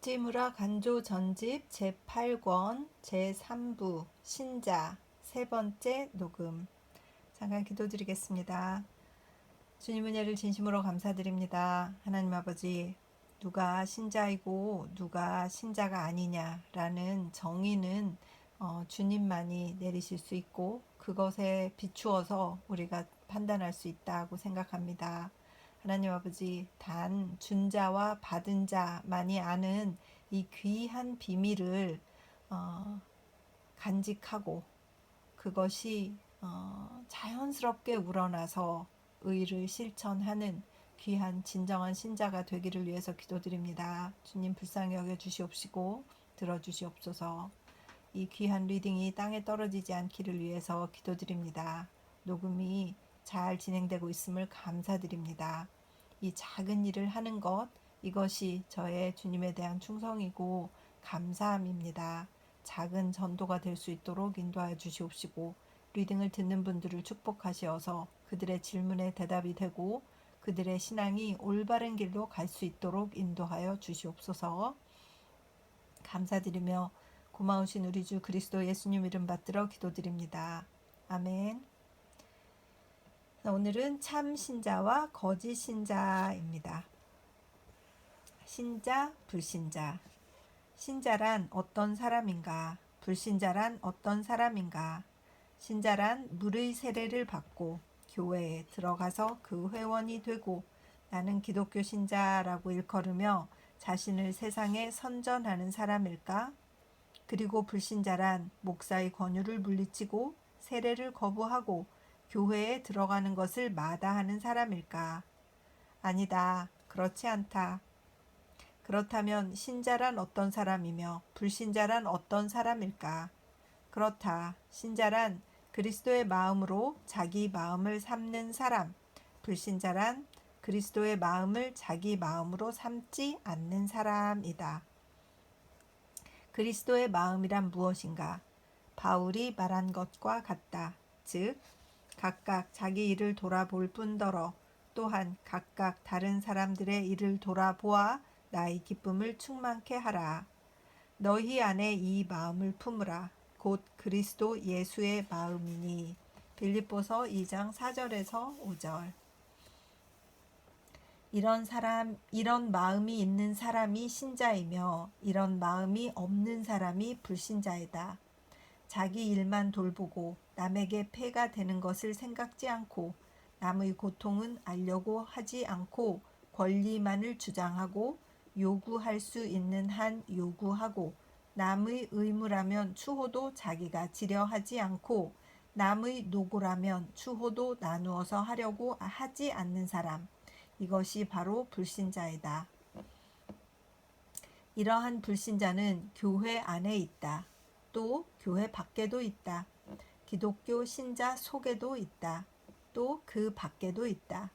옥지무라 간조 전집 제8권 제3부 신자 세 번째 녹음. 잠깐 기도드리겠습니다. 주님 은혜를 진심으로 감사드립니다. 하나님 아버지, 누가 신자이고 누가 신자가 아니냐라는 정의는 주님만이 내리실 수 있고 그것에 비추어서 우리가 판단할 수 있다고 생각합니다. 하나님 아버지, 단 준 자와 받은 자만이 아는 이 귀한 비밀을 간직하고 그것이 자연스럽게 우러나서 의를 실천하는 귀한 진정한 신자가 되기를 위해서 기도드립니다. 주님 불쌍히 여겨 주시옵시고 들어주시옵소서. 이 귀한 리딩이 땅에 떨어지지 않기를 위해서 기도드립니다. 녹음이 잘 진행되고 있음을 감사드립니다. 이 작은 일을 하는 것, 이것이 저의 주님에 대한 충성이고 감사함입니다. 작은 전도가 될 수 있도록 인도하여 주시옵시고 리딩을 듣는 분들을 축복하시어서 그들의 질문에 대답이 되고 그들의 신앙이 올바른 길로 갈 수 있도록 인도하여 주시옵소서. 감사드리며 고마우신 우리 주 그리스도 예수님 이름 받들어 기도드립니다. 아멘. 오늘은 참 신자와 거짓 신자입니다. 신자, 불신자. 신자란 어떤 사람인가? 불신자란 어떤 사람인가? 신자란 물의 세례를 받고 교회에 들어가서 그 회원이 되고 나는 기독교 신자라고 일컬으며 자신을 세상에 선전하는 사람일까? 그리고 불신자란 목사의 권유를 물리치고 세례를 거부하고 교회에 들어가는 것을 마다하는 사람일까? 아니다. 그렇지 않다. 그렇다면 신자란 어떤 사람이며 불신자란 어떤 사람일까? 그렇다. 신자란 그리스도의 마음으로 자기 마음을 삼는 사람, 불신자란 그리스도의 마음을 자기 마음으로 삼지 않는 사람이다. 그리스도의 마음이란 무엇인가? 바울이 말한 것과 같다. 즉, 각각 자기 일을 돌아볼 뿐더러 또한 각각 다른 사람들의 일을 돌아보아 나의 기쁨을 충만케 하라. 너희 안에 이 마음을 품으라. 곧 그리스도 예수의 마음이니. 빌립보서 2장 4절에서 5절. 이런 마음이 있는 사람이 신자이며 이런 마음이 없는 사람이 불신자이다. 자기 일만 돌보고 남에게 폐가 되는 것을 생각지 않고 남의 고통은 알려고 하지 않고 권리만을 주장하고 요구할 수 있는 한 요구하고 남의 의무라면 추호도 자기가 지려 하지 않고 남의 노고라면 추호도 나누어서 하려고 하지 않는 사람, 이것이 바로 불신자이다. 이러한 불신자는 교회 안에 있다. 또 교회 밖에도 있다. 기독교 신자 속에도 있다. 또 그 밖에도 있다.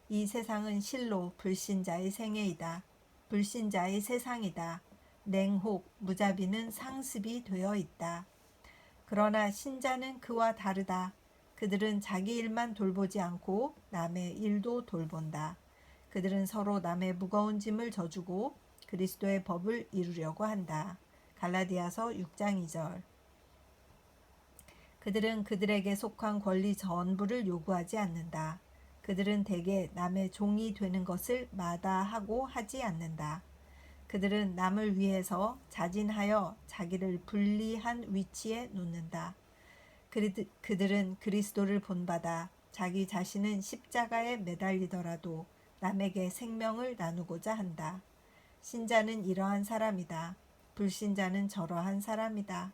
이 세상은 실로 불신자의 생애이다. 불신자의 세상이다. 냉혹, 무자비는 상습이 되어 있다. 그러나 신자는 그와 다르다. 그들은 자기 일만 돌보지 않고 남의 일도 돌본다. 그들은 서로 남의 무거운 짐을 져주고 그리스도의 법을 이루려고 한다. 갈라디아서 6장 2절. 그들은 그들에게 속한 권리 전부를 요구하지 않는다. 그들은 대개 남의 종이 되는 것을 마다하고 하지 않는다. 그들은 남을 위해서 자진하여 자기를 불리한 위치에 놓는다. 그들은 그리스도를 본받아 자기 자신은 십자가에 매달리더라도 남에게 생명을 나누고자 한다. 신자는 이러한 사람이다. 불신자는 저러한 사람이다.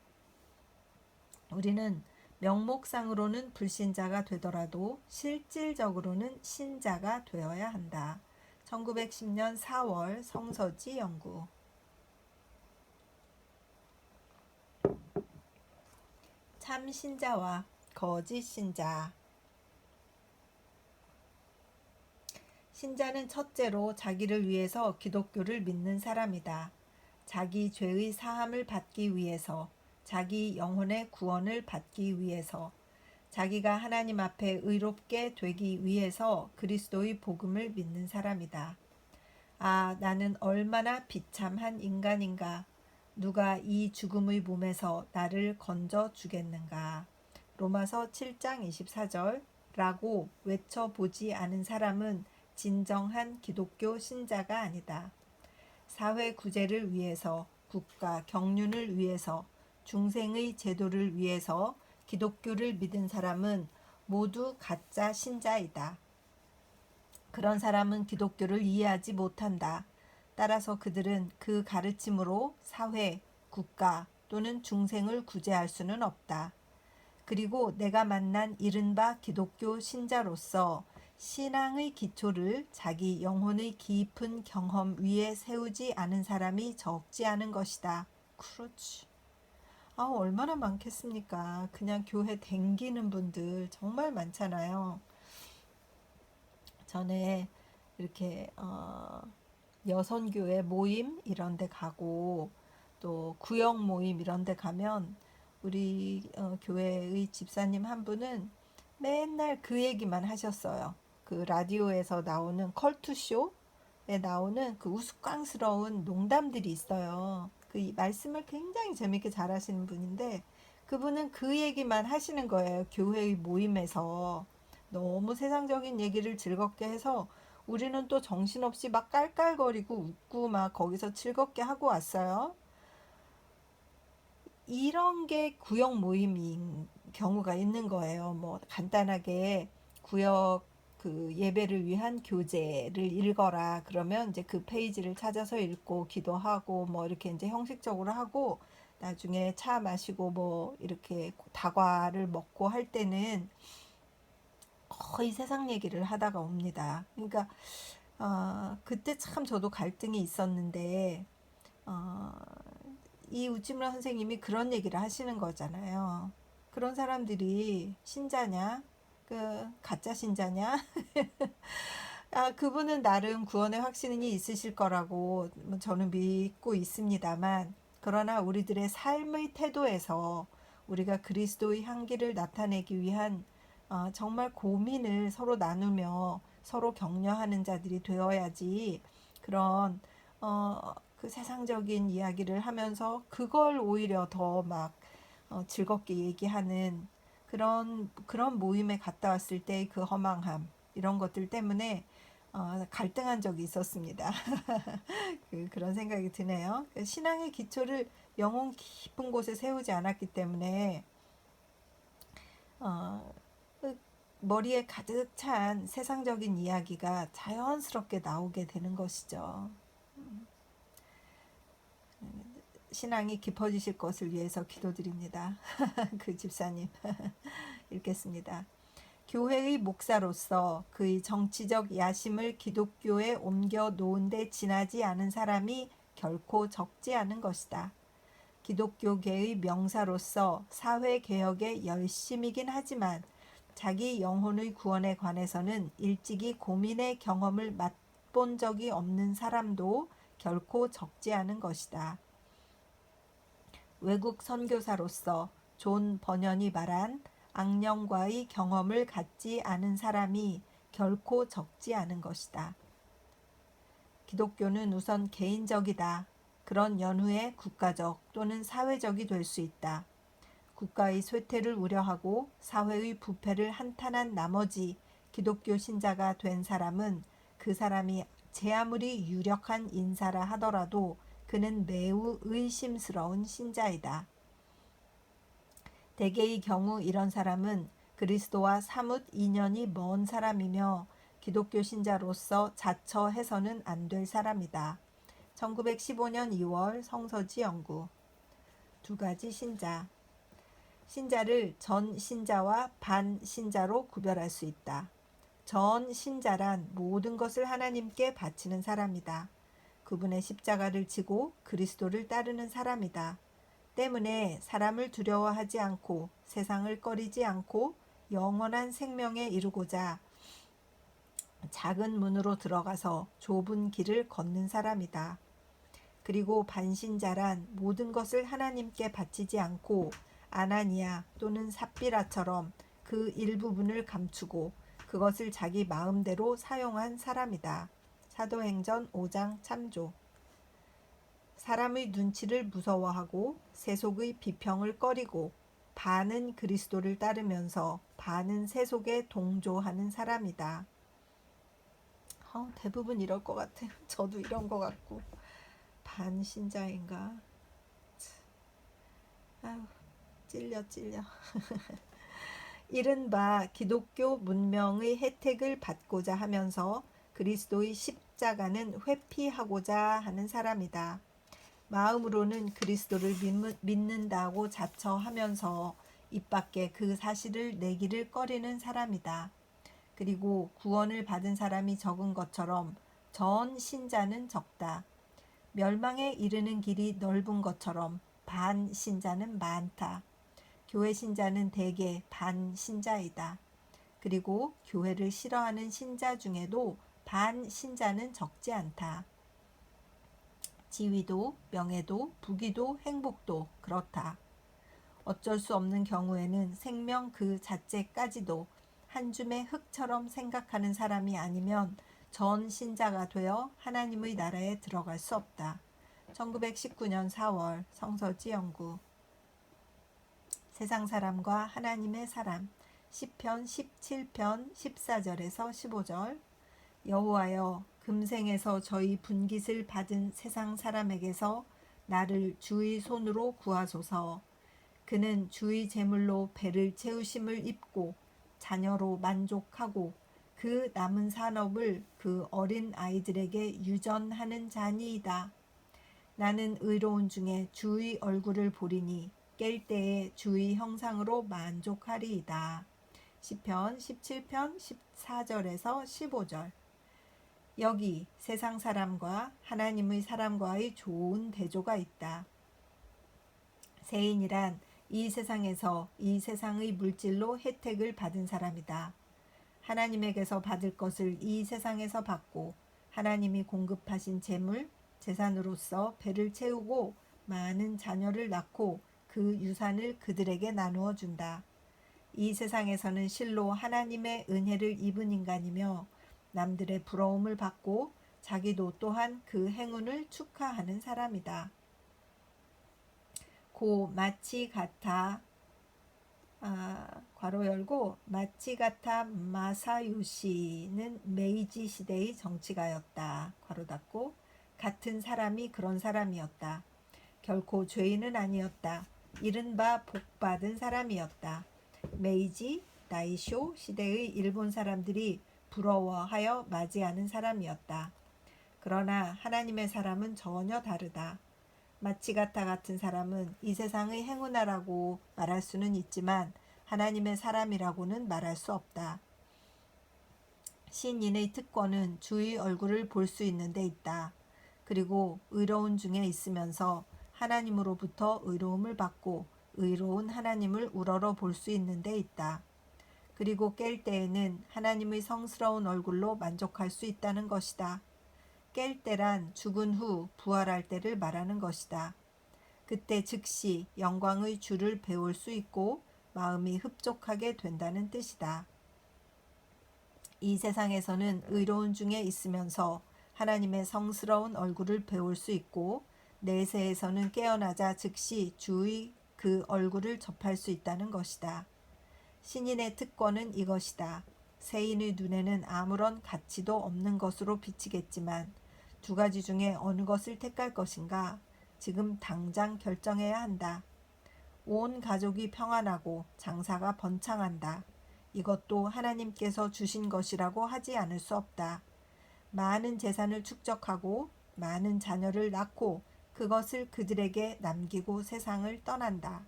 우리는 명목상으로는 불신자가 되더라도 실질적으로는 신자가 되어야 한다. 1910년 4월 성서지 연구. 참 신자와 거짓 신자. 신자는 첫째로 자기를 위해서 기독교를 믿는 사람이다. 자기 죄의 사함을 받기 위해서, 자기 영혼의 구원을 받기 위해서, 자기가 하나님 앞에 의롭게 되기 위해서 그리스도의 복음을 믿는 사람이다. 아, 나는 얼마나 비참한 인간인가. 누가 이 죽음의 몸에서 나를 건져 주겠는가. 로마서 7장 24절라고 외쳐보지 않은 사람은 진정한 기독교 신자가 아니다. 사회 구제를 위해서, 국가 경륜을 위해서, 중생의 제도를 위해서 기독교를 믿은 사람은 모두 가짜 신자이다. 그런 사람은 기독교를 이해하지 못한다. 따라서 그들은 그 가르침으로 사회, 국가 또는 중생을 구제할 수는 없다. 그리고 내가 만난 이른바 기독교 신자로서 신앙의 기초를 자기 영혼의 깊은 경험 위에 세우지 않은 사람이 적지 않은 것이다. 그렇지. 아, 얼마나 많겠습니까? 그냥 교회 댕기는 분들 정말 많잖아요. 전에 이렇게 여선교회 모임 이런 데 가고 또 구역 모임 이런 데 가면 우리 교회의 집사님 한 분은 맨날 그 얘기만 하셨어요. 그 라디오에서 나오는 컬투쇼에 나오는 그 우스꽝스러운 농담들이 있어요. 그 말씀을 굉장히 재밌게 잘하시는 분인데 그분은 그 얘기만 하시는 거예요. 교회의 모임에서. 너무 세상적인 얘기를 즐겁게 해서 우리는 또 정신없이 막 깔깔거리고 웃고 막 거기서 즐겁게 하고 왔어요. 이런 게 구역 모임인 경우가 있는 거예요. 뭐 간단하게 구역 그 예배를 위한 교재를 읽어라. 그러면 이제 그 페이지를 찾아서 읽고 기도하고 뭐 이렇게 이제 형식적으로 하고 나중에 차 마시고 뭐 이렇게 다과를 먹고 할 때는 거의 세상 얘기를 하다가 옵니다. 그러니까 그때 참 저도 갈등이 있었는데 어, 이 우찌무라 선생님이 그런 얘기를 하시는 거잖아요. 그런 사람들이 신자냐? 그 가짜 신자냐? 아, 그분은 나름 구원의 확신이 있으실 거라고 저는 믿고 있습니다만, 그러나 우리들의 삶의 태도에서 우리가 그리스도의 향기를 나타내기 위한 정말 고민을 서로 나누며 서로 격려하는 자들이 되어야지 그런 그 세상적인 이야기를 하면서 그걸 오히려 더 막 즐겁게 얘기하는 그런 모임에 갔다 왔을 때의 그 허망함 이런 것들 때문에 갈등한 적이 있었습니다. 그런 생각이 드네요. 신앙의 기초를 영혼 깊은 곳에 세우지 않았기 때문에 어, 그 머리에 가득 찬 세상적인 이야기가 자연스럽게 나오게 되는 것이죠. 신앙이 깊어지실 것을 위해서 기도드립니다. 그 집사님 읽겠습니다. 교회의 목사로서 그의 정치적 야심을 기독교에 옮겨 놓은 데 지나지 않은 사람이 결코 적지 않은 것이다. 기독교계의 명사로서 사회개혁에 열심이긴 하지만 자기 영혼의 구원에 관해서는 일찍이 고민의 경험을 맛본 적이 없는 사람도 결코 적지 않은 것이다. 외국 선교사로서 존 버년이 말한 악령과의 경험을 갖지 않은 사람이 결코 적지 않은 것이다. 기독교는 우선 개인적이다. 그런 연후에 국가적 또는 사회적이 될 수 있다. 국가의 쇠퇴를 우려하고 사회의 부패를 한탄한 나머지 기독교 신자가 된 사람은 그 사람이 제 아무리 유력한 인사라 하더라도 그는 매우 의심스러운 신자이다. 대개의 경우 이런 사람은 그리스도와 사뭇 인연이 먼 사람이며 기독교 신자로서 자처해서는 안 될 사람이다. 1915년 2월 성서지 연구. 두 가지 신자. 신자를 전 신자와 반 신자로 구별할 수 있다. 전 신자란 모든 것을 하나님께 바치는 사람이다. 그분의 십자가를 지고 그리스도를 따르는 사람이다. 때문에 사람을 두려워하지 않고 세상을 꺼리지 않고 영원한 생명에 이르고자 작은 문으로 들어가서 좁은 길을 걷는 사람이다. 그리고 반신자란 모든 것을 하나님께 바치지 않고 아나니아 또는 삽비라처럼 그 일부분을 감추고 그것을 자기 마음대로 사용한 사람이다. 사도행전 5장 참조. 사람의 눈치를 무서워하고 세속의 비평을 꺼리고 반은 그리스도를 따르면서 반은 세속에 동조하는 사람이다. 대부분 이럴 것 같아. 저도 이런 것 같고. 반신자인가? 아유, 찔려. 이른바 기독교 문명의 혜택을 받고자 하면서 그리스도의 십자가는 회피하고자 하는 사람이다. 마음으로는 그리스도를 믿는다고 자처하면서 입 밖에 그 사실을 내기를 꺼리는 사람이다. 그리고 구원을 받은 사람이 적은 것처럼 전 신자는 적다. 멸망에 이르는 길이 넓은 것처럼 반 신자는 많다. 교회 신자는 대개 반 신자이다. 그리고 교회를 싫어하는 신자 중에도 반 신자는 적지 않다. 지위도, 명예도, 부귀도, 행복도 그렇다. 어쩔 수 없는 경우에는 생명 그 자체까지도 한 줌의 흙처럼 생각하는 사람이 아니면 전 신자가 되어 하나님의 나라에 들어갈 수 없다. 1919년 4월 성서지 연구. 세상 사람과 하나님의 사람. 시편 17편 14절에서 15절. 여호와여, 금생에서 저희 분깃을 받은 세상 사람에게서 나를 주의 손으로 구하소서. 그는 주의 제물로 배를 채우심을 입고 자녀로 만족하고 그 남은 산업을 그 어린 아이들에게 유전하는 자니이다. 나는 의로운 중에 주의 얼굴을 보리니 깰 때에 주의 형상으로 만족하리이다. 시편 17편 14절에서 15절. 여기 세상 사람과 하나님의 사람과의 좋은 대조가 있다. 세인이란 이 세상에서 이 세상의 물질로 혜택을 받은 사람이다. 하나님에게서 받을 것을 이 세상에서 받고 하나님이 공급하신 재물, 재산으로서 배를 채우고 많은 자녀를 낳고 그 유산을 그들에게 나누어 준다. 이 세상에서는 실로 하나님의 은혜를 입은 인간이며 남들의 부러움을 받고 자기도 또한 그 행운을 축하하는 사람이다. 고 마치가타 괄호 열고 마치가타 마사요시는 메이지 시대의 정치가였다. 괄호 닫고 같은 사람이 그런 사람이었다. 결코 죄인은 아니었다. 이른바 복받은 사람이었다. 메이지 나이쇼 시대의 일본 사람들이 부러워하여 맞이하는 사람이었다. 그러나 하나님의 사람은 전혀 다르다. 마치가타 같은 사람은 이 세상의 행운아라고 말할 수는 있지만 하나님의 사람이라고는 말할 수 없다. 신인의 특권은 주의 얼굴을 볼 수 있는 데 있다. 그리고 의로운 중에 있으면서 하나님으로부터 의로움을 받고 의로운 하나님을 우러러 볼 수 있는 데 있다. 그리고 깰 때에는 하나님의 성스러운 얼굴로 만족할 수 있다는 것이다. 깰 때란 죽은 후 부활할 때를 말하는 것이다. 그때 즉시 영광의 주를 배울 수 있고 마음이 흡족하게 된다는 뜻이다. 이 세상에서는 의로운 중에 있으면서 하나님의 성스러운 얼굴을 배울 수 있고 내세에서는 깨어나자 즉시 주의 그 얼굴을 접할 수 있다는 것이다. 신인의 특권은 이것이다. 세인의 눈에는 아무런 가치도 없는 것으로 비치겠지만 두 가지 중에 어느 것을 택할 것인가? 지금 당장 결정해야 한다. 온 가족이 평안하고 장사가 번창한다. 이것도 하나님께서 주신 것이라고 하지 않을 수 없다. 많은 재산을 축적하고 많은 자녀를 낳고 그것을 그들에게 남기고 세상을 떠난다.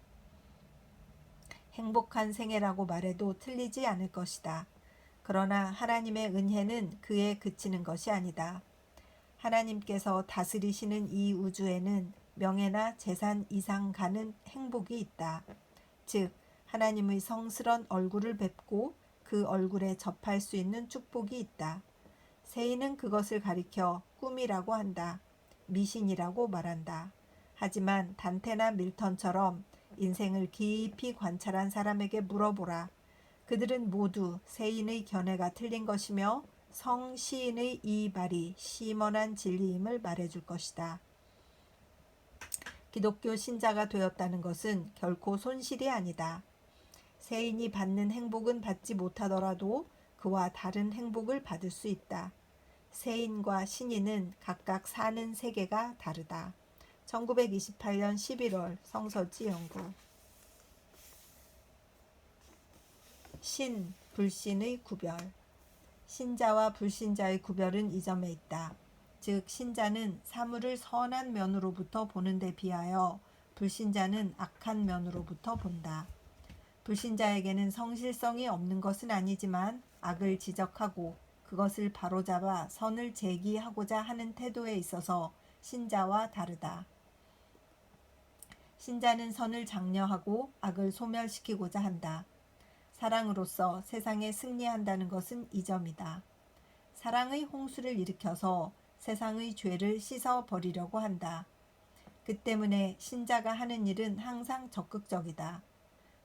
행복한 생애라고 말해도 틀리지 않을 것이다. 그러나 하나님의 은혜는 그에 그치는 것이 아니다. 하나님께서 다스리시는 이 우주에는 명예나 재산 이상 가는 행복이 있다. 즉 하나님의 성스런 얼굴을 뵙고 그 얼굴에 접할 수 있는 축복이 있다. 세인은 그것을 가리켜 꿈이라고 한다. 미신이라고 말한다. 하지만 단테나 밀턴처럼 인생을 깊이 관찰한 사람에게 물어보라. 그들은 모두 세인의 견해가 틀린 것이며 성시인의 이 말이 시원한 진리임을 말해줄 것이다. 기독교 신자가 되었다는 것은 결코 손실이 아니다. 세인이 받는 행복은 받지 못하더라도 그와 다른 행복을 받을 수 있다. 세인과 신인은 각각 사는 세계가 다르다. 1928년 11월 성서지 연구. 신, 불신의 구별. 신자와 불신자의 구별은 이 점에 있다. 즉 신자는 사물을 선한 면으로부터 보는 데 비하여 불신자는 악한 면으로부터 본다. 불신자에게는 성실성이 없는 것은 아니지만 악을 지적하고 그것을 바로잡아 선을 제기하고자 하는 태도에 있어서 신자와 다르다. 신자는 선을 장려하고 악을 소멸시키고자 한다. 사랑으로서 세상에 승리한다는 것은 이 점이다. 사랑의 홍수를 일으켜서 세상의 죄를 씻어버리려고 한다. 그 때문에 신자가 하는 일은 항상 적극적이다.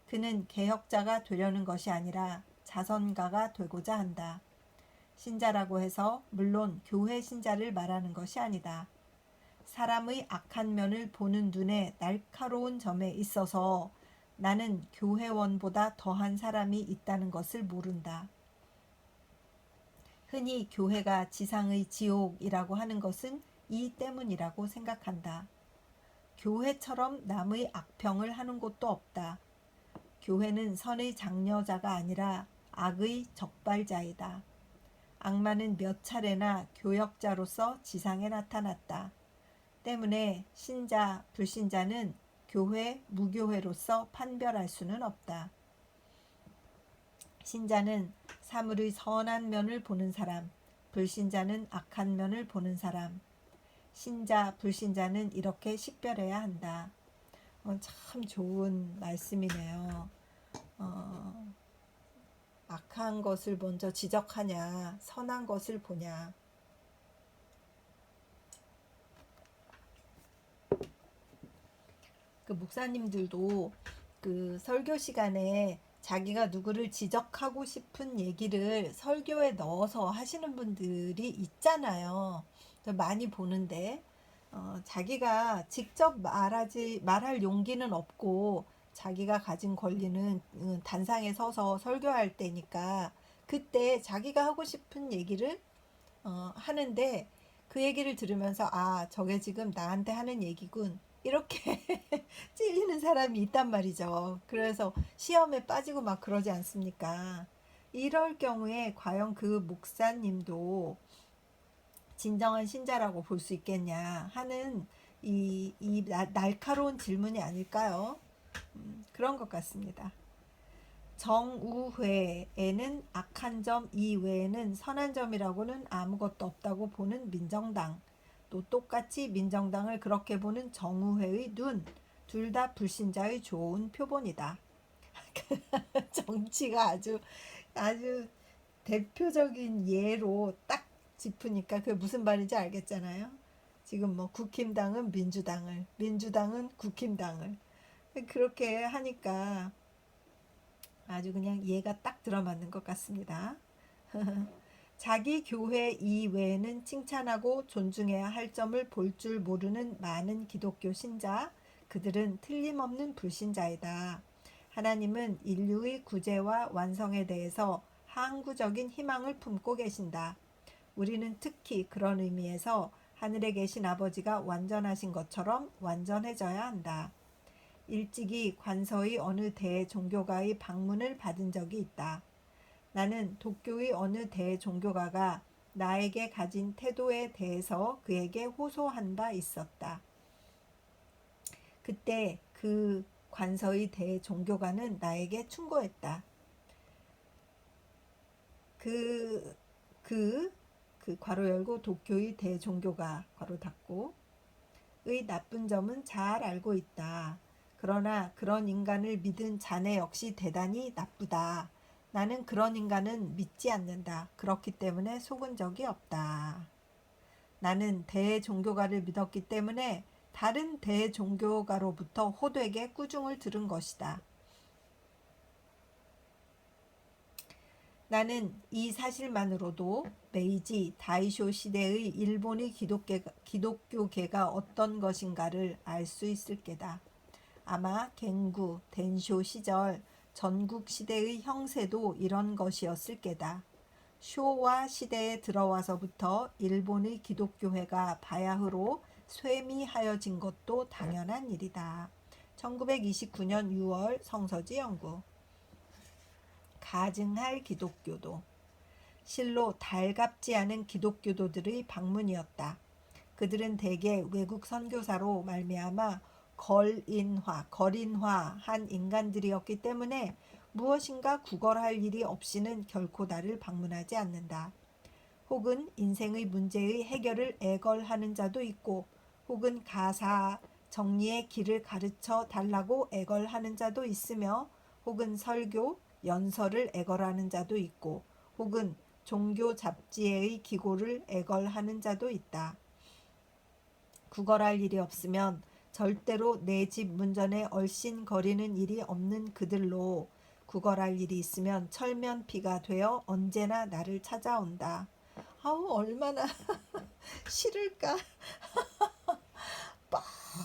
그는 개혁자가 되려는 것이 아니라 자선가가 되고자 한다. 신자라고 해서 물론 교회 신자를 말하는 것이 아니다. 사람의 악한 면을 보는 눈에 날카로운 점에 있어서 나는 교회원보다 더한 사람이 있다는 것을 모른다. 흔히 교회가 지상의 지옥이라고 하는 것은 이 때문이라고 생각한다. 교회처럼 남의 악평을 하는 곳도 없다. 교회는 선의 장려자가 아니라 악의 적발자이다. 악마는 몇 차례나 교역자로서 지상에 나타났다. 때문에 신자, 불신자는 교회, 무교회로서 판별할 수는 없다. 신자는 사물의 선한 면을 보는 사람, 불신자는 악한 면을 보는 사람. 신자, 불신자는 이렇게 식별해야 한다. 참 좋은 말씀이네요. 악한 것을 먼저 지적하냐, 선한 것을 보냐. 그 목사님들도 그 설교 시간에 자기가 누구를 지적하고 싶은 얘기를 설교에 넣어서 하시는 분들이 있잖아요. 많이 보는데 자기가 직접 말할 용기는 없고 자기가 가진 권리는 단상에 서서 설교할 때니까 그때 자기가 하고 싶은 얘기를 하는데 그 얘기를 들으면서 아 저게 지금 나한테 하는 얘기군 이렇게 찔리는 사람이 있단 말이죠. 그래서 시험에 빠지고 막 그러지 않습니까? 이럴 경우에 과연 그 목사님도 진정한 신자라고 볼 수 있겠냐 하는 이 날카로운 질문이 아닐까요? 그런 것 같습니다. 정우회에는 악한 점 이외에는 선한 점이라고는 아무것도 없다고 보는 민정당, 또 똑같이 민정당을 그렇게 보는 정우회의 눈, 둘 다 불신자의 좋은 표본이다. 정치가 아주 대표적인 예로 딱 짚으니까 그게 무슨 말인지 알겠잖아요. 지금 뭐 국힘당은 민주당을, 민주당은 국힘당을 그렇게 하니까 아주 그냥 얘가 딱 들어맞는 것 같습니다. 자기 교회 이외에는 칭찬하고 존중해야 할 점을 볼 줄 모르는 많은 기독교 신자, 그들은 틀림없는 불신자이다. 하나님은 인류의 구제와 완성에 대해서 항구적인 희망을 품고 계신다. 우리는 특히 그런 의미에서 하늘에 계신 아버지가 완전하신 것처럼 완전해져야 한다. 일찍이 관서의 어느 대종교가의 방문을 받은 적이 있다. 나는 도쿄의 어느 대종교가가 나에게 가진 태도에 대해서 그에게 호소한 바 있었다. 그때 그 관서의 대종교가는 나에게 충고했다. 그 괄호 열고 도쿄의 대종교가 괄호 닫고 의 나쁜 점은 잘 알고 있다. 그러나 그런 인간을 믿은 자네 역시 대단히 나쁘다. 나는 그런 인간은 믿지 않는다. 그렇기 때문에 속은 적이 없다. 나는 대종교가를 믿었기 때문에 다른 대종교가로부터 호되게 꾸중을 들은 것이다. 나는 이 사실만으로도 메이지 다이쇼 시대의 일본의 기독교계가 어떤 것인가를 알 수 있을 게다. 아마 갱구, 덴쇼 시절 전국 시대의 형세도 이런 것이었을 게다. 쇼와 시대에 들어와서부터 일본의 기독교회가 바야흐로 쇠미하여진 것도 당연한 일이다. 1929년 6월 성서지 연구. 가증할 기독교도. 실로 달갑지 않은 기독교도들의 방문이었다. 그들은 대개 외국 선교사로 말미암아 거린화한 인간들이었기 때문에 무엇인가 구걸할 일이 없이는 결코 나를 방문하지 않는다. 혹은 인생의 문제의 해결을 애걸하는 자도 있고, 혹은 가사 정리의 길을 가르쳐 달라고 애걸하는 자도 있으며, 혹은 설교, 연설을 애걸하는 자도 있고, 혹은 종교 잡지의 기고를 애걸하는 자도 있다. 구걸할 일이 없으면 절대로 내 집 문전에 얼씬거리는 일이 없는 그들로 구걸할 일이 있으면 철면피가 되어 언제나 나를 찾아온다. 아우 얼마나 싫을까.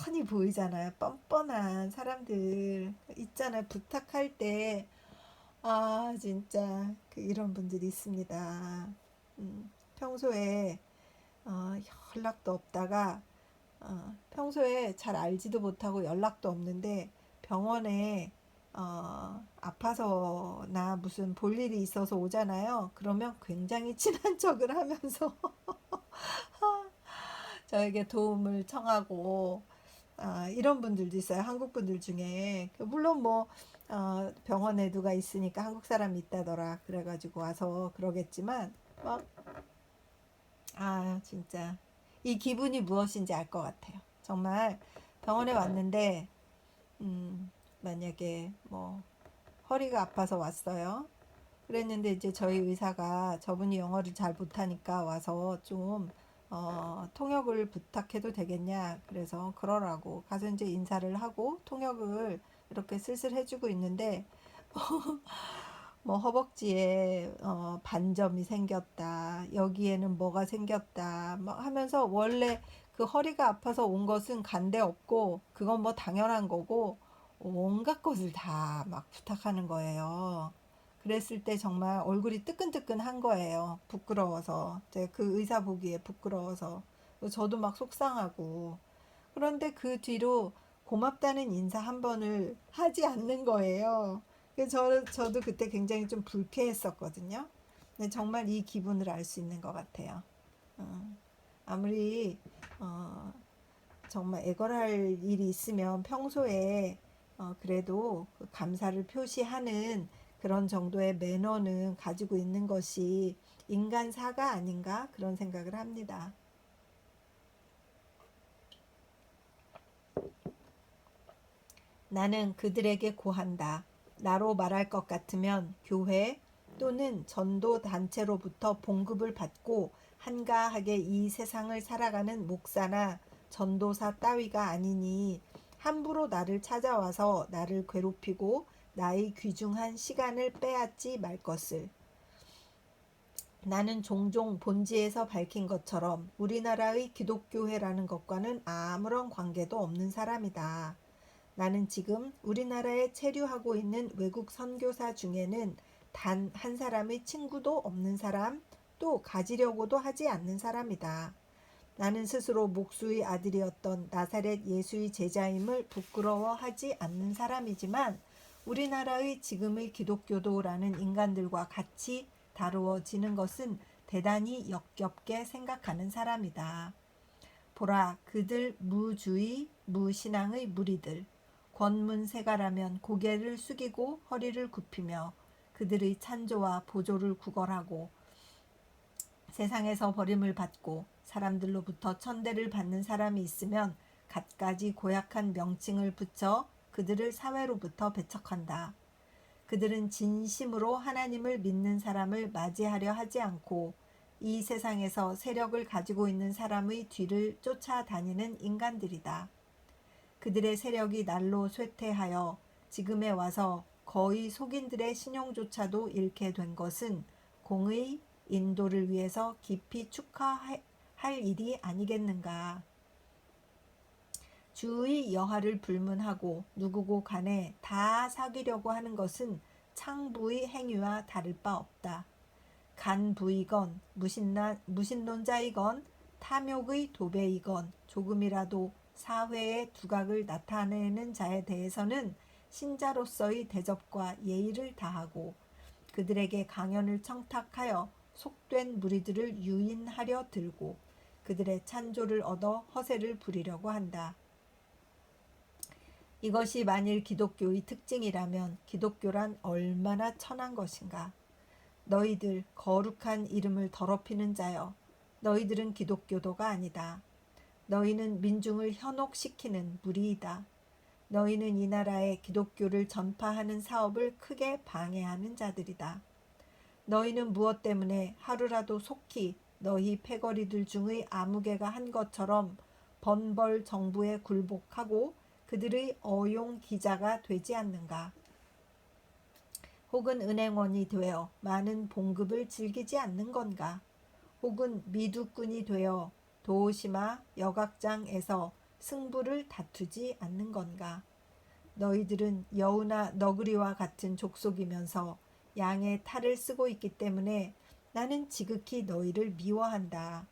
뻔히 보이잖아요. 뻔뻔한 사람들 있잖아요. 부탁할 때 진짜 이런 분들이 있습니다. 평소에 연락도 없다가 평소에 잘 알지도 못하고 연락도 없는데 병원에 아파서나 무슨 볼 일이 있어서 오잖아요. 그러면 굉장히 친한 척을 하면서 저에게 도움을 청하고 이런 분들도 있어요. 한국 분들 중에. 물론 뭐 병원에 누가 있으니까 한국 사람이 있다더라 그래가지고 와서 그러겠지만 막 진짜 이 기분이 무엇인지 알 것 같아요. 정말 병원에 왔는데 만약에 뭐 허리가 아파서 왔어요. 그랬는데 이제 저희 의사가 저분이 영어를 잘 못하니까 와서 좀 통역을 부탁해도 되겠냐 그래서 그러라고 가서 이제 인사를 하고 통역을 이렇게 슬슬 해주고 있는데 뭐 허벅지에 반점이 생겼다. 여기에는 뭐가 생겼다. 막 하면서 원래 그 허리가 아파서 온 것은 간데 없고 그건 뭐 당연한 거고 온갖 것을 다 막 부탁하는 거예요. 그랬을 때 정말 얼굴이 뜨끈뜨끈한 거예요. 부끄러워서. 제가 그 의사 보기에 부끄러워서. 저도 막 속상하고. 그런데 그 뒤로 고맙다는 인사 한 번을 하지 않는 거예요. 그래서 저도 그때 굉장히 좀 불쾌했었거든요. 근데 정말 이 기분을 알 수 있는 것 같아요. 아무리 정말 애걸할 일이 있으면 평소에 그래도 그 감사를 표시하는 그런 정도의 매너는 가지고 있는 것이 인간사가 아닌가 그런 생각을 합니다. 나는 그들에게 고한다. 나로 말할 것 같으면 교회 또는 전도 단체로부터 봉급을 받고 한가하게 이 세상을 살아가는 목사나 전도사 따위가 아니니 함부로 나를 찾아와서 나를 괴롭히고 나의 귀중한 시간을 빼앗지 말 것을. 나는 종종 본지에서 밝힌 것처럼 우리나라의 기독교회라는 것과는 아무런 관계도 없는 사람이다. 나는 지금 우리나라에 체류하고 있는 외국 선교사 중에는 단 한 사람의 친구도 없는 사람, 또 가지려고도 하지 않는 사람이다. 나는 스스로 목수의 아들이었던 나사렛 예수의 제자임을 부끄러워하지 않는 사람이지만 우리나라의 지금의 기독교도라는 인간들과 같이 다루어지는 것은 대단히 역겹게 생각하는 사람이다. 보라, 그들 무주의, 무신앙의 무리들. 권문세가라면 고개를 숙이고 허리를 굽히며 그들의 찬조와 보조를 구걸하고 세상에서 버림을 받고 사람들로부터 천대를 받는 사람이 있으면 갖가지 고약한 명칭을 붙여 그들을 사회로부터 배척한다. 그들은 진심으로 하나님을 믿는 사람을 맞이하려 하지 않고 이 세상에서 세력을 가지고 있는 사람의 뒤를 쫓아다니는 인간들이다. 그들의 세력이 날로 쇠퇴하여 지금에 와서 거의 속인들의 신용조차도 잃게 된 것은 공의 인도를 위해서 깊이 축하할 일이 아니겠는가. 주의 여하를 불문하고 누구고 간에 다 사귀려고 하는 것은 창부의 행위와 다를 바 없다. 간부이건 무신론자이건 탐욕의 도배이건 조금이라도 사회의 두각을 나타내는 자에 대해서는 신자로서의 대접과 예의를 다하고 그들에게 강연을 청탁하여 속된 무리들을 유인하려 들고 그들의 찬조를 얻어 허세를 부리려고 한다. 이것이 만일 기독교의 특징이라면 기독교란 얼마나 천한 것인가. 너희들 거룩한 이름을 더럽히는 자여, 너희들은 기독교도가 아니다. 너희는 민중을 현혹시키는 무리이다. 너희는 이 나라에 기독교를 전파하는 사업을 크게 방해하는 자들이다. 너희는 무엇 때문에 하루라도 속히 너희 패거리들 중의 아무개가 한 것처럼 번벌 정부에 굴복하고 그들의 어용 기자가 되지 않는가? 혹은 은행원이 되어 많은 봉급을 즐기지 않는 건가? 혹은 미두꾼이 되어 도시마 여각장에서 승부를 다투지 않는 건가? 너희들은 여우나 너구리와 같은 족속이면서 양의 탈을 쓰고 있기 때문에 나는 지극히 너희를 미워한다.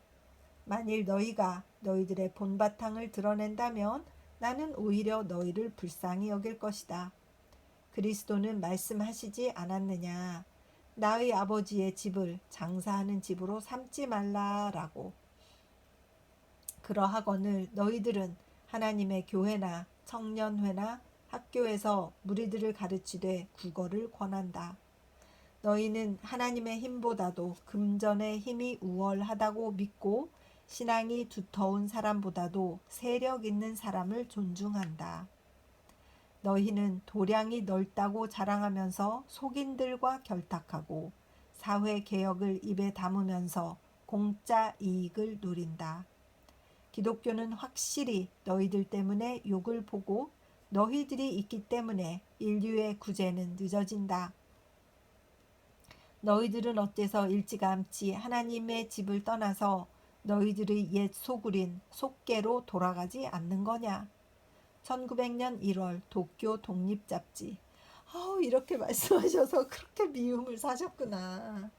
만일 너희가 너희들의 본바탕을 드러낸다면 나는 오히려 너희를 불쌍히 여길 것이다. 그리스도는 말씀하시지 않았느냐. 나의 아버지의 집을 장사하는 집으로 삼지 말라라고. 그러하거늘 너희들은 하나님의 교회나 청년회나 학교에서 무리들을 가르치되 국어를 권한다. 너희는 하나님의 힘보다도 금전의 힘이 우월하다고 믿고 신앙이 두터운 사람보다도 세력 있는 사람을 존중한다. 너희는 도량이 넓다고 자랑하면서 속인들과 결탁하고 사회개혁을 입에 담으면서 공짜 이익을 누린다. 기독교는 확실히 너희들 때문에 욕을 보고 너희들이 있기 때문에 인류의 구제는 늦어진다. 너희들은 어째서 일찌감치 하나님의 집을 떠나서 너희들의 옛 소굴인 속계로 돌아가지 않는 거냐? 1900년 1월 도쿄 독립잡지. 이렇게 말씀하셔서 그렇게 미움을 사셨구나.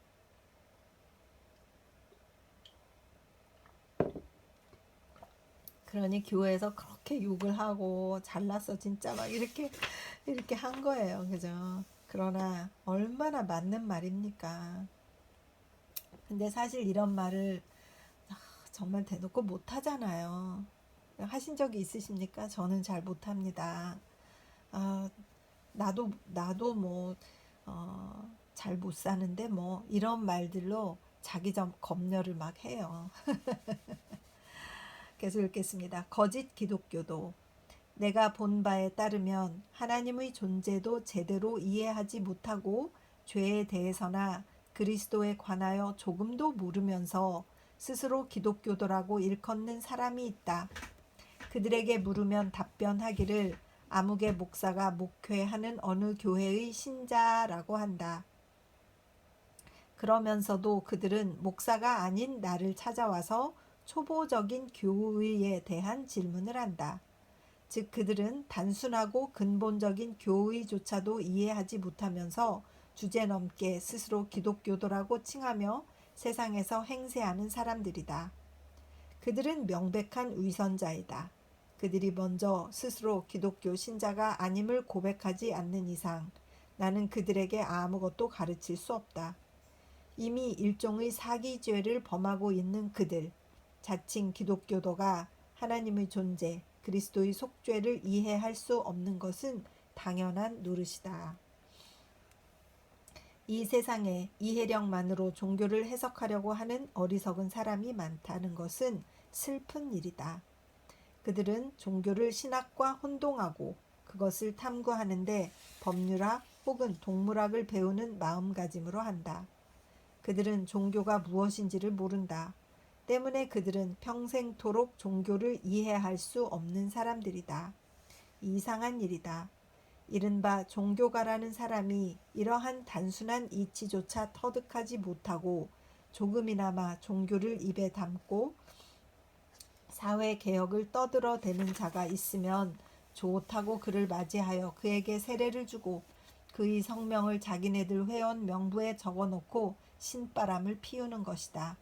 그러니 교회에서 그렇게 욕을 하고 잘났어 진짜 막 이렇게 한 거예요. 그죠? 그러나 얼마나 맞는 말입니까? 근데 사실 이런 말을 정말 대놓고 못 하잖아요. 하신 적이 있으십니까? 저는 잘 못합니다. 나도 뭐 잘 못 사는데 뭐 이런 말들로 자기 검열을 막 해요. 계속 읽겠습니다. 거짓 기독교도 내가 본 바에 따르면 하나님의 존재도 제대로 이해하지 못하고 죄에 대해서나 그리스도에 관하여 조금도 모르면서 스스로 기독교도라고 일컫는 사람이 있다. 그들에게 물으면 답변하기를 아무개 목사가 목회하는 어느 교회의 신자라고 한다. 그러면서도 그들은 목사가 아닌 나를 찾아와서 초보적인 교의에 대한 질문을 한다. 즉 그들은 단순하고 근본적인 교의조차도 이해하지 못하면서 주제넘게 스스로 기독교도라고 칭하며 세상에서 행세하는 사람들이다. 그들은 명백한 위선자이다. 그들이 먼저 스스로 기독교 신자가 아님을 고백하지 않는 이상 나는 그들에게 아무것도 가르칠 수 없다. 이미 일종의 사기죄를 범하고 있는 그들, 자칭 기독교도가 하나님의 존재, 그리스도의 속죄를 이해할 수 없는 것은 당연한 노릇이다. 이 세상에 이해력만으로 종교를 해석하려고 하는 어리석은 사람이 많다는 것은 슬픈 일이다. 그들은 종교를 신학과 혼동하고 그것을 탐구하는데 법률학 혹은 동물학을 배우는 마음가짐으로 한다. 그들은 종교가 무엇인지를 모른다. 때문에 그들은 평생토록 종교를 이해할 수 없는 사람들이다. 이상한 일이다. 이른바 종교가라는 사람이 이러한 단순한 이치조차 터득하지 못하고 조금이나마 종교를 입에 담고 사회개혁을 떠들어대는 자가 있으면 좋다고 그를 맞이하여 그에게 세례를 주고 그의 성명을 자기네들 회원 명부에 적어놓고 신바람을 피우는 것이다.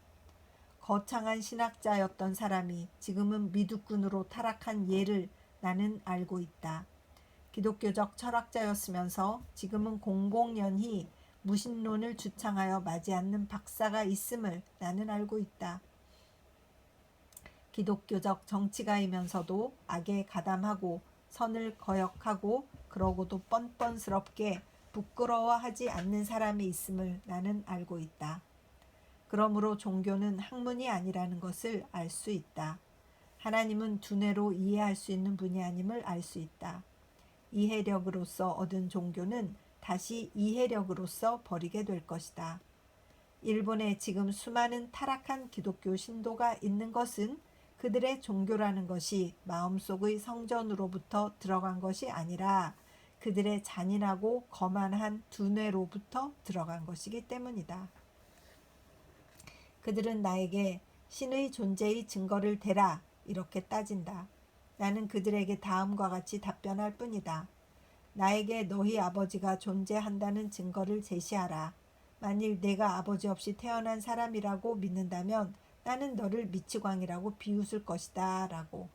거창한 신학자였던 사람이 지금은 미두꾼으로 타락한 예를 나는 알고 있다. 기독교적 철학자였으면서 지금은 공공연히 무신론을 주창하여 맞이 않는 박사가 있음을 나는 알고 있다. 기독교적 정치가이면서도 악에 가담하고 선을 거역하고 그러고도 뻔뻔스럽게 부끄러워하지 않는 사람이 있음을 나는 알고 있다. 그러므로 종교는 학문이 아니라는 것을 알 수 있다. 하나님은 두뇌로 이해할 수 있는 분이 아님을 알 수 있다. 이해력으로서 얻은 종교는 다시 이해력으로서 버리게 될 것이다. 일본에 지금 수많은 타락한 기독교 신도가 있는 것은 그들의 종교라는 것이 마음속의 성전으로부터 들어간 것이 아니라 그들의 잔인하고 거만한 두뇌로부터 들어간 것이기 때문이다. 그들은 나에게 신의 존재의 증거를 대라 이렇게 따진다. 나는 그들에게 다음과 같이 답변할 뿐이다. 나에게 너희 아버지가 존재한다는 증거를 제시하라. 만일 내가 아버지 없이 태어난 사람이라고 믿는다면 나는 너를 미치광이라고 비웃을 것이다 라고.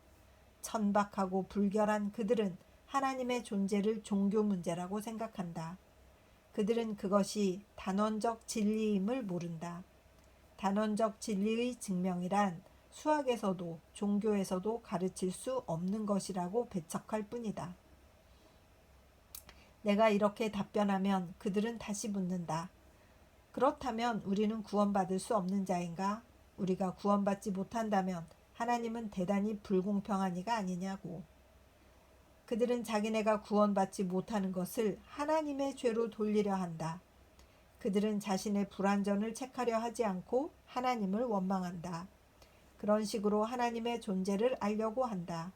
천박하고 불결한 그들은 하나님의 존재를 종교 문제라고 생각한다. 그들은 그것이 단원적 진리임을 모른다. 단원적 진리의 증명이란 수학에서도 종교에서도 가르칠 수 없는 것이라고 배척할 뿐이다. 내가 이렇게 답변하면 그들은 다시 묻는다. 그렇다면 우리는 구원받을 수 없는 자인가? 우리가 구원받지 못한다면 하나님은 대단히 불공평한 이가 아니냐고. 그들은 자기네가 구원받지 못하는 것을 하나님의 죄로 돌리려 한다. 그들은 자신의 불완전을 책하려 하지 않고 하나님을 원망한다. 그런 식으로 하나님의 존재를 알려고 한다.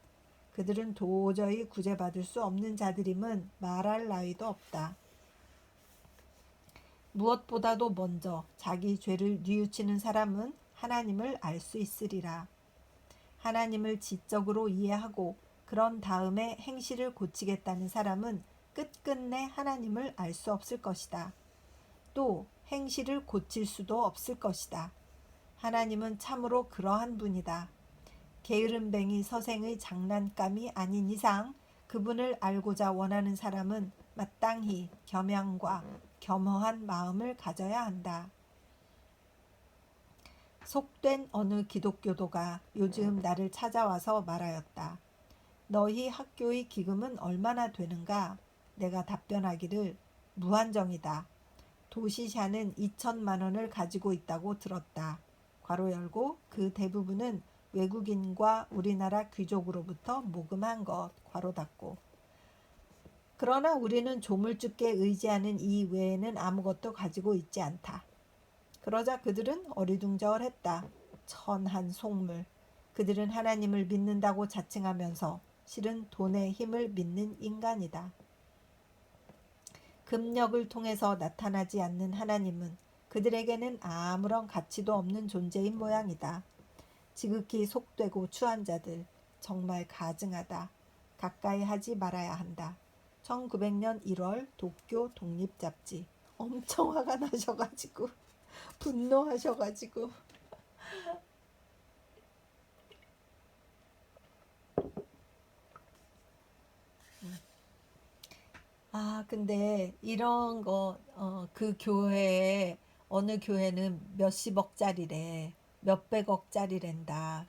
그들은 도저히 구제받을 수 없는 자들임은 말할 나위도 없다. 무엇보다도 먼저 자기 죄를 뉘우치는 사람은 하나님을 알 수 있으리라. 하나님을 지적으로 이해하고 그런 다음에 행실을 고치겠다는 사람은 끝끝내 하나님을 알 수 없을 것이다. 또 행실을 고칠 수도 없을 것이다. 하나님은 참으로 그러한 분이다. 게으름뱅이 서생의 장난감이 아닌 이상 그분을 알고자 원하는 사람은 마땅히 겸양과 겸허한 마음을 가져야 한다. 속된 어느 기독교도가 요즘 나를 찾아와서 말하였다. 너희 학교의 기금은 얼마나 되는가? 내가 답변하기를 무한정이다. 도시샤는 2천만 원을 가지고 있다고 들었다. 괄호 열고 그 대부분은 외국인과 우리나라 귀족으로부터 모금한 것. 괄호 닫고. 그러나 우리는 조물주께 의지하는 이 외에는 아무것도 가지고 있지 않다. 그러자 그들은 어리둥절했다. 천한 속물. 그들은 하나님을 믿는다고 자칭하면서 실은 돈의 힘을 믿는 인간이다. 금력을 통해서 나타나지 않는 하나님은 그들에게는 아무런 가치도 없는 존재인 모양이다. 지극히 속되고 추한 자들, 정말 가증하다. 가까이 하지 말아야 한다. 1900년 1월 도쿄 독립잡지. 엄청 화가 나셔가지고 분노하셔가지고 근데 이런 거 그 교회에 어느 교회는 몇십억짜리래, 몇백억짜리랜다.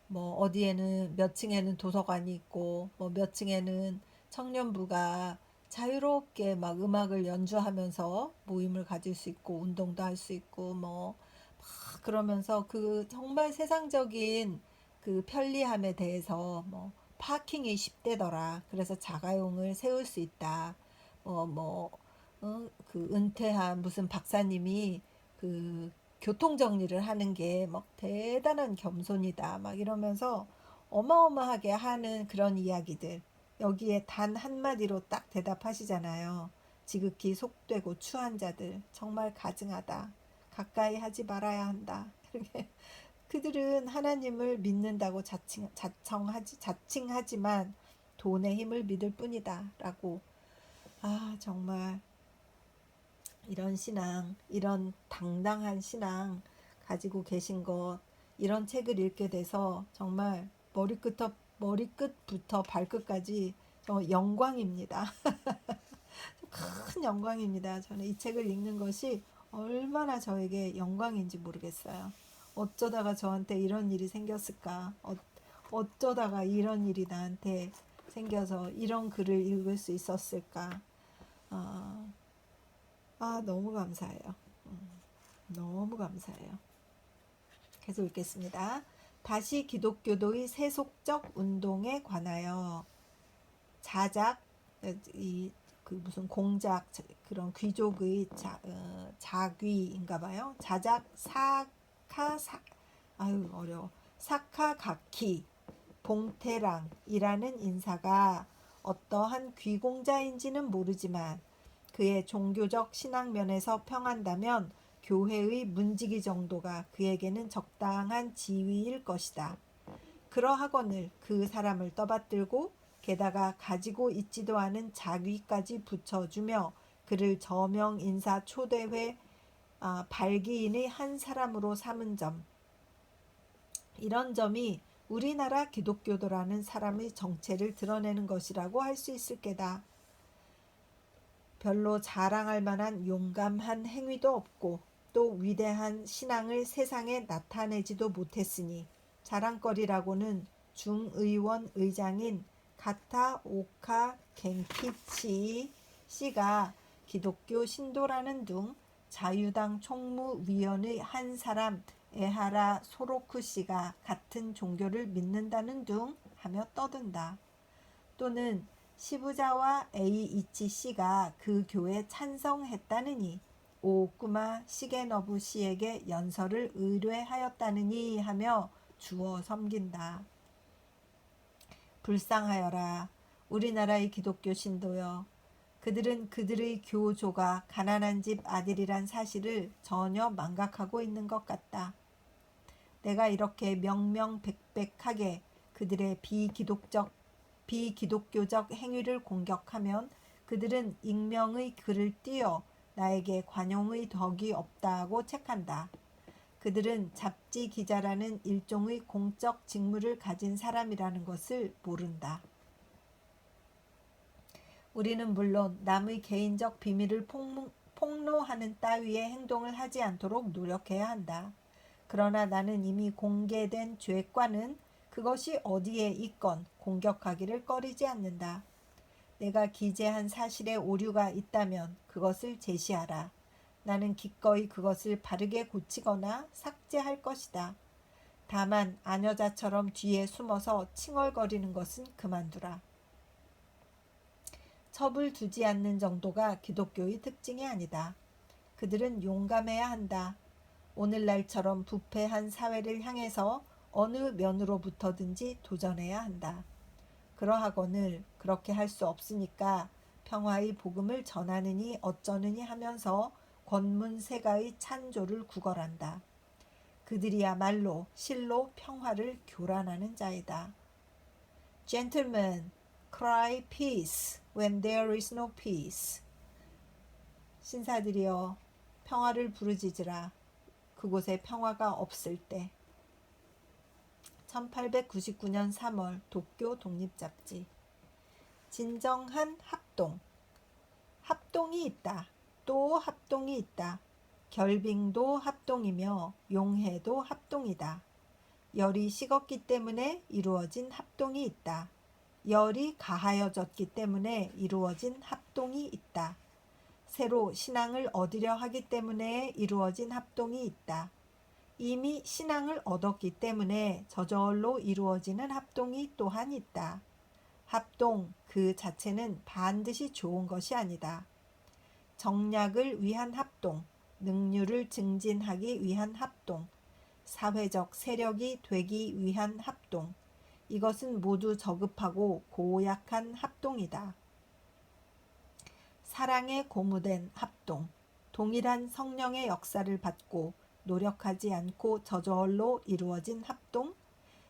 뭐 어디에는 몇 층에는 도서관이 있고 뭐 몇 층에는 청년부가 자유롭게 막 음악을 연주하면서 모임을 가질 수 있고 운동도 할 수 있고 뭐 막 그러면서 그 정말 세상적인 그 편리함에 대해서 뭐 파킹이 10대더라. 그래서 자가용을 세울 수 있다. 그 은퇴한 무슨 박사님이 그 교통 정리를 하는 게 막 대단한 겸손이다. 막 이러면서 어마어마하게 하는 그런 이야기들. 여기에 단 한마디로 딱 대답하시잖아요. 지극히 속되고 추한 자들 정말 가증하다. 가까이 하지 말아야 한다. 이렇게 그들은 하나님을 믿는다고 자칭하지만 돈의 힘을 믿을 뿐이다 라고. 정말 이런 신앙, 이런 당당한 신앙 가지고 계신 것, 이런 책을 읽게 돼서 정말 머리끝부터 발끝까지 정말 영광입니다. 큰 영광입니다. 저는 이 책을 읽는 것이 얼마나 저에게 영광인지 모르겠어요. 어쩌다가 저한테 이런 일이 생겼을까? 어쩌다가 이런 일이 나한테 생겨서 이런 글을 읽을 수 있었을까? 너무 감사해요. 너무 감사해요. 계속 읽겠습니다. 다시 기독교도의 세속적 운동에 관하여 자작, 무슨 공작, 그런 귀족의 자귀인가 봐요. 자작 사카가키 봉테랑이라는 인사가 어떠한 귀공자인지는 모르지만 그의 종교적 신앙면에서 평한다면 교회의 문지기 정도가 그에게는 적당한 지위일 것이다. 그러하거늘 그 사람을 떠받들고 게다가 가지고 있지도 않은 자귀까지 붙여주며 그를 저명 인사 초대회 발기인의 한 사람으로 삼은 점, 이런 점이 우리나라 기독교도라는 사람의 정체를 드러내는 것이라고 할 수 있을 게다. 별로 자랑할 만한 용감한 행위도 없고 또 위대한 신앙을 세상에 나타내지도 못했으니 자랑거리라고는 중의원 의장인 가타오카 겐키치 씨가 기독교 신도라는 둥, 자유당 총무위원의 한 사람 에하라 소로쿠 씨가 같은 종교를 믿는다는 둥 하며 떠든다. 또는 시부자와 에이이치 씨가 그 교에 찬성했다느니 오꾸마 시게너부 씨에게 연설을 의뢰하였다느니 하며 주어 섬긴다. 불쌍하여라 우리나라의 기독교 신도여. 그들은 그들의 교조가 가난한 집 아들이란 사실을 전혀 망각하고 있는 것 같다. 내가 이렇게 명명백백하게 그들의 비기독교적 행위를 공격하면 그들은 익명의 글을 띄어 나에게 관용의 덕이 없다고 책한다. 그들은 잡지 기자라는 일종의 공적 직무를 가진 사람이라는 것을 모른다. 우리는 물론 남의 개인적 비밀을 폭로하는 따위의 행동을 하지 않도록 노력해야 한다. 그러나 나는 이미 공개된 죄과는 그것이 어디에 있건 공격하기를 꺼리지 않는다. 내가 기재한 사실에 오류가 있다면 그것을 제시하라. 나는 기꺼이 그것을 바르게 고치거나 삭제할 것이다. 다만 아녀자처럼 뒤에 숨어서 칭얼거리는 것은 그만두라. 첩을 두지 않는 정도가 기독교의 특징이 아니다. 그들은 용감해야 한다. 오늘날처럼 부패한 사회를 향해서 어느 면으로부터든지 도전해야 한다. 그러하거늘 그렇게 할 수 없으니까 평화의 복음을 전하느니 어쩌느니 하면서 권문세가의 찬조를 구걸한다. 그들이야말로 실로 평화를 교란하는 자이다. Gentlemen, cry peace when there is no peace. 신사들이여 평화를 부르짖으라. 그곳에 평화가 없을 때. 1899년 3월 도쿄 독립잡지. 진정한 합동. 합동이 있다. 또 합동이 있다. 결빙도 합동이며 용해도 합동이다. 열이 식었기 때문에 이루어진 합동이 있다. 열이 가하여졌기 때문에 이루어진 합동이 있다. 새로 신앙을 얻으려 하기 때문에 이루어진 합동이 있다. 이미 신앙을 얻었기 때문에 저절로 이루어지는 합동이 또한 있다. 합동 그 자체는 반드시 좋은 것이 아니다. 정략을 위한 합동, 능률을 증진하기 위한 합동, 사회적 세력이 되기 위한 합동, 이것은 모두 저급하고 고약한 합동이다. 사랑에 고무된 합동, 동일한 성령의 역사를 받고 노력하지 않고 저절로 이루어진 합동,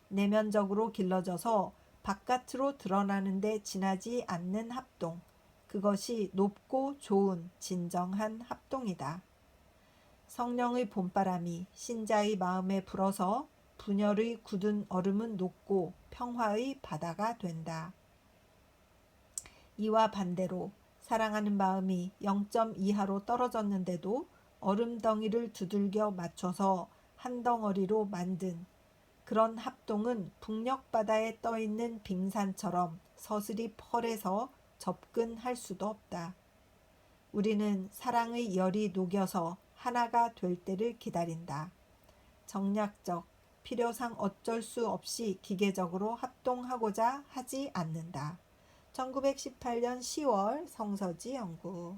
내면적으로 길러져서 바깥으로 드러나는데 지나지 않는 합동, 그것이 높고 좋은 진정한 합동이다. 성령의 봄바람이 신자의 마음에 불어서 분열의 굳은 얼음은 녹고 평화의 바다가 된다. 이와 반대로 사랑하는 마음이 0점 이하로 떨어졌는데도 얼음덩이를 두들겨 맞춰서 한 덩어리로 만든 그런 합동은 북녘바다에 떠있는 빙산처럼 서슬이 펄해서 접근할 수도 없다. 우리는 사랑의 열이 녹여서 하나가 될 때를 기다린다. 정략적, 필요상 어쩔 수 없이 기계적으로 합동하고자 하지 않는다. 1918년 10월 성서지 연구.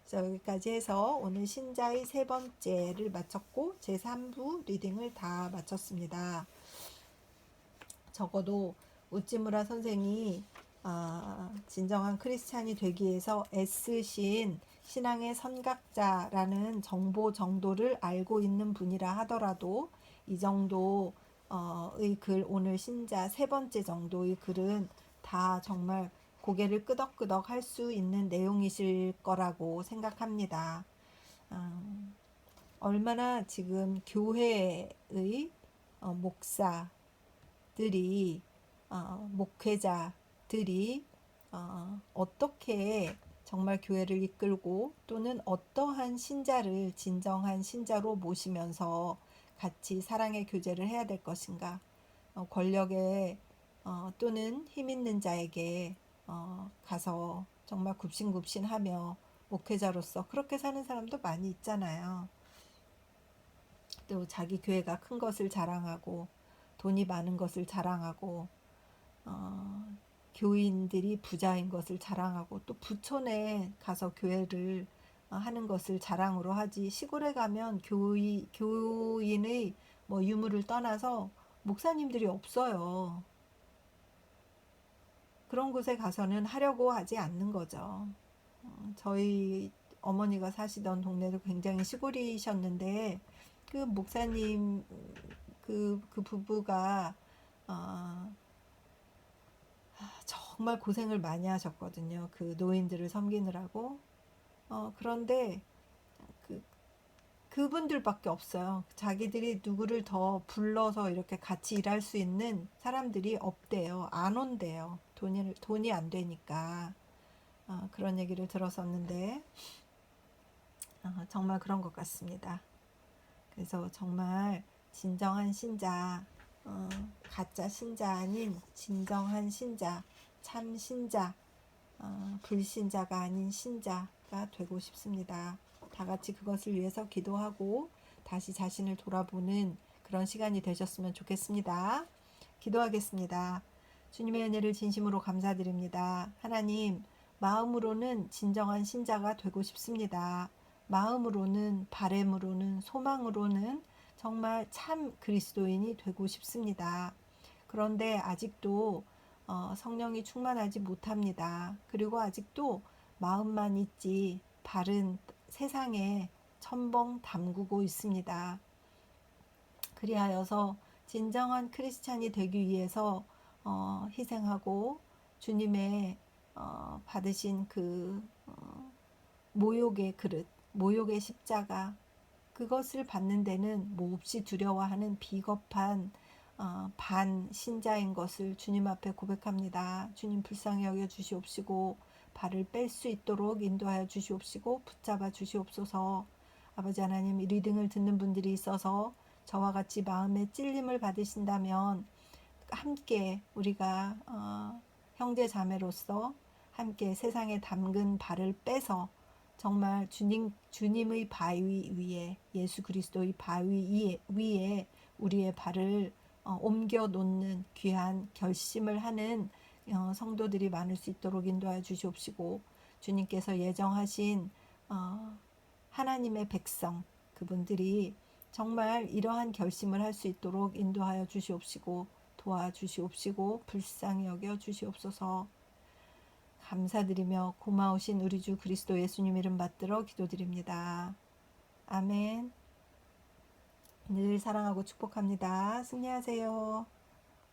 그래서 여기까지 해서 오늘 신자의 세 번째를 마쳤고 제3부 리딩을 다 마쳤습니다. 적어도 우찌무라 선생이 진정한 크리스찬이 되기 위해서 애쓰신 신앙의 선각자라는 정보 정도를 알고 있는 분이라 하더라도 이 정도의 글, 오늘 신자 세 번째 정도의 글은 다 정말 고개를 끄덕끄덕 할 수 있는 내용이실 거라고 생각합니다. 얼마나 지금 교회의 목사들이 목회자들이 어떻게 정말 교회를 이끌고 또는 어떠한 신자를 진정한 신자로 모시면서 같이 사랑의 교제를 해야 될 것인가, 권력에 또는 힘 있는 자에게 가서 정말 굽신굽신하며 목회자로서 그렇게 사는 사람도 많이 있잖아요. 또 자기 교회가 큰 것을 자랑하고 돈이 많은 것을 자랑하고 교인들이 부자인 것을 자랑하고 또 부촌에 가서 교회를 하는 것을 자랑으로 하지, 시골에 가면 교인의 유무를 떠나서 목사님들이 없어요. 그런 곳에 가서는 하려고 하지 않는 거죠. 저희 어머니가 사시던 동네도 굉장히 시골이셨는데 그 목사님 그 부부가 정말 고생을 많이 하셨거든요. 그 노인들을 섬기느라고. 그런데 그분들밖에 없어요. 자기들이 누구를 더 불러서 이렇게 같이 일할 수 있는 사람들이 없대요. 안 온대요. 돈이 안 되니까. 그런 얘기를 들었었는데 정말 그런 것 같습니다. 그래서 정말 진정한 신자, 가짜 신자 아닌 진정한 신자, 참 신자, 불신자가 아닌 신자가 되고 싶습니다. 다 같이 그것을 위해서 기도하고 다시 자신을 돌아보는 그런 시간이 되셨으면 좋겠습니다. 기도하겠습니다. 주님의 은혜를 진심으로 감사드립니다. 하나님, 마음으로는 진정한 신자가 되고 싶습니다. 마음으로는, 바램으로는, 소망으로는 정말 참 그리스도인이 되고 싶습니다. 그런데 아직도 성령이 충만하지 못합니다. 그리고 아직도 마음만 있지 발은 세상에 첨벙 담그고 있습니다. 그리하여서 진정한 크리스찬이 되기 위해서 희생하고 주님의 받으신 그 모욕의 그릇, 모욕의 십자가, 그것을 받는 데는 몹시 두려워하는 비겁한 반신자인 것을 주님 앞에 고백합니다. 주님 불쌍히 여겨 주시옵시고 발을 뺄 수 있도록 인도하여 주시옵시고 붙잡아 주시옵소서. 아버지 하나님, 이 리딩을 듣는 분들이 있어서 저와 같이 마음에 찔림을 받으신다면 함께 우리가 형제 자매로서 함께 세상에 담근 발을 빼서 정말 주님의 바위 위에, 예수 그리스도의 바위 위에 우리의 발을 옮겨 놓는 귀한 결심을 하는 성도들이 많을 수 있도록 인도하여 주시옵시고, 주님께서 예정하신 하나님의 백성, 그분들이 정말 이러한 결심을 할 수 있도록 인도하여 주시옵시고 도와주시옵시고 불쌍히 여겨 주시옵소서. 감사드리며 고마우신 우리 주 그리스도 예수님 이름 받들어 기도드립니다. 아멘. 늘 사랑하고 축복합니다. 승리하세요.